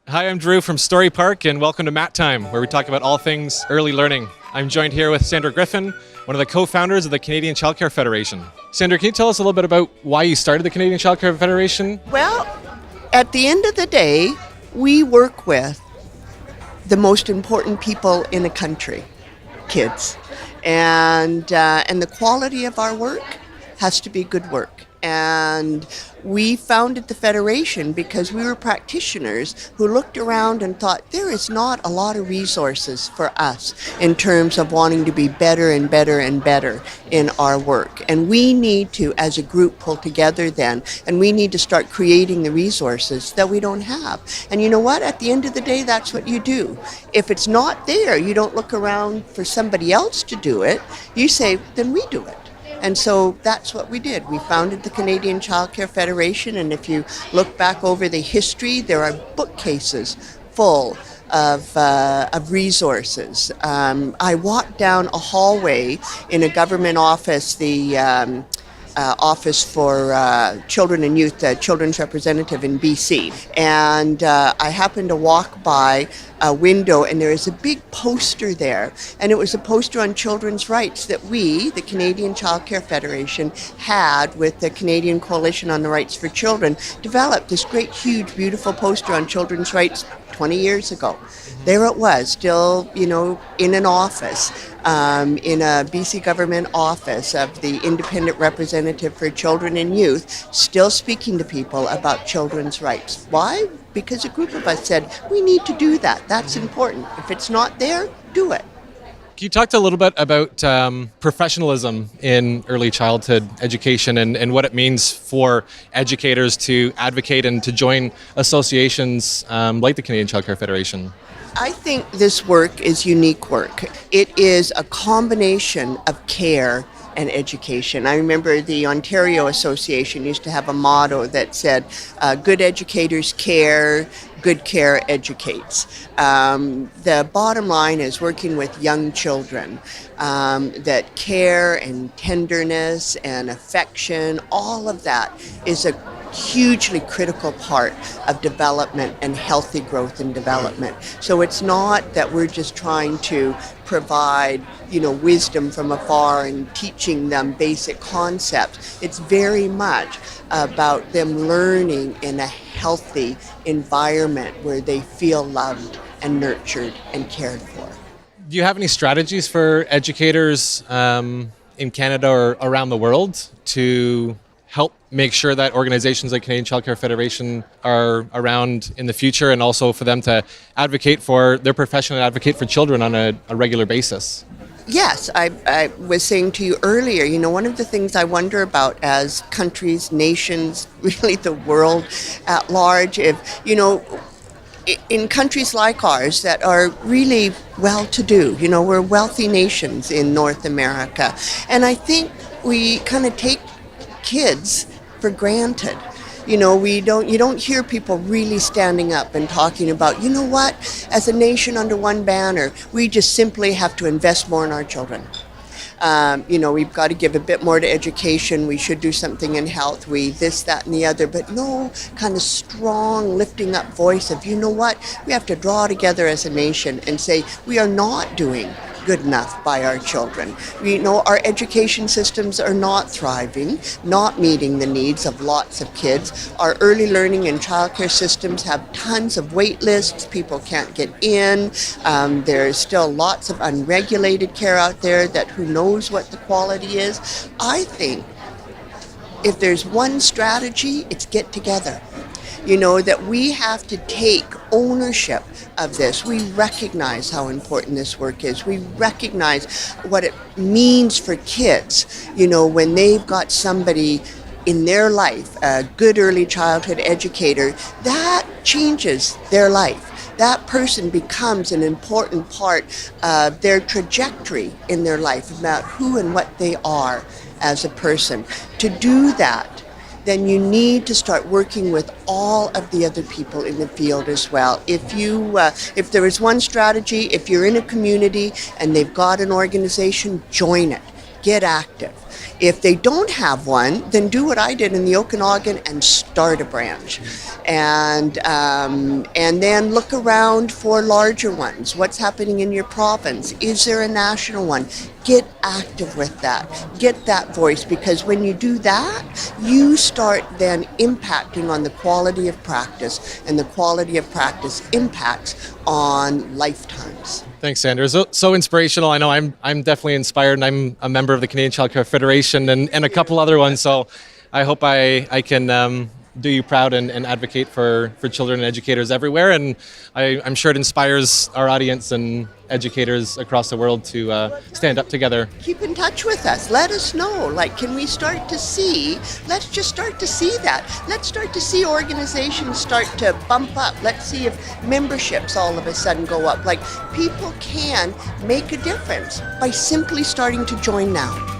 Hi, I'm Drew from Storypark, and welcome to Mat Time, where we talk about all things early learning. I'm joined here with Sandra Griffin, one of the co-founders of the Canadian Childcare Federation. Sandra, can you tell us a little bit about why you started the Canadian Childcare Federation? Well, at the end of the day, we work with the most important people in a country, kids. And the quality of our work has to be good work. And we founded the Federation because we were practitioners who looked around and thought there is not a lot of resources for us in terms of wanting to be better and better and better in our work. And we need to, as a group, pull together then, and we need to start creating the resources that we don't have. And you know what? At the end of the day, that's what you do. If it's not there, you don't look around for somebody else to do it. You say, then we do it. And so that's what we did. We founded the Canadian Childcare Federation, and if you look back over the history, there are bookcases full of resources. I walked down a hallway in a government office, the Office for Children and Youth, Children's Representative in BC. And I happened to walk by a window, and there is a big poster there. And it was a poster on children's rights that we, the Canadian Childcare Federation, had with the Canadian Coalition on the Rights for Children, developed this great, huge, beautiful poster on children's rights 20 years ago. There it was, still, in an office, in a BC government office of the Independent Representative for Children and Youth, still speaking to people about children's rights. Why? Because a group of us said, we need to do that. That's important. If it's not there, do it. Can you talk a little bit about professionalism in early childhood education and what it means for educators to advocate and to join associations like the Canadian Childcare Federation? I think this work is unique work. It is a combination of care and education. I remember the Ontario Association used to have a motto that said, good educators care, good care educates. The bottom line is working with young children, that care and tenderness and affection, all of that is a hugely critical part of development and healthy growth and development. So it's not that we're just trying to provide, wisdom from afar and teaching them basic concepts. It's very much about them learning in a healthy environment where they feel loved and nurtured and cared for. Do you have any strategies for educators in Canada or around the world to help make sure that organizations like Canadian Childcare Federation are around in the future, and also for them to advocate for their profession and advocate for children on a regular basis? Yes, I was saying to you earlier, one of the things I wonder about as countries, nations, really the world at large, if, in countries like ours that are really well-to-do, we're wealthy nations in North America, and I think we kind of take kids for granted. You don't hear people really standing up and talking about, what, as a nation under one banner, we just simply have to invest more in our children. We've got to give a bit more to education. We should do something in health. This, that, and the other, but no kind of strong lifting up voice of, what, we have to draw together as a nation and say we are not doing good enough by our children. Our education systems are not thriving, not meeting the needs of lots of kids. Our early learning and childcare systems have tons of wait lists. People can't get in. There's still lots of unregulated care out there that who knows what the quality is. I think if there's one strategy, it's get together. That we have to take ownership of this. We recognize how important this work is. We recognize what it means for kids, when they've got somebody in their life, a good early childhood educator, that changes their life. That person becomes an important part of their trajectory in their life about who and what they are as a person. To do that, then you need to start working with all of the other people in the field as well. If there is one strategy, if you're in a community and they've got an organization, join it. get active. If they don't have one, then do what I did in the Okanagan and start a branch, and then look around for larger ones. What's happening in your province? Is there a national one? Get active with that. Get that voice, because when you do that, you start then impacting on the quality of practice, and the quality of practice impacts on lifetimes. Thanks, Sandra. So inspirational. I know I'm definitely inspired, and I'm a member of the Canadian Childcare Federation and a couple other ones. So I hope I can do you proud and advocate for children and educators everywhere. And I'm sure it inspires our audience and educators across the world to stand up together. Keep in touch with us. Let us know. Like, can we start to see? Let's just start to see that. Let's start to see organizations start to bump up. Let's see if memberships all of a sudden go up. Like, people can make a difference by simply starting to join now.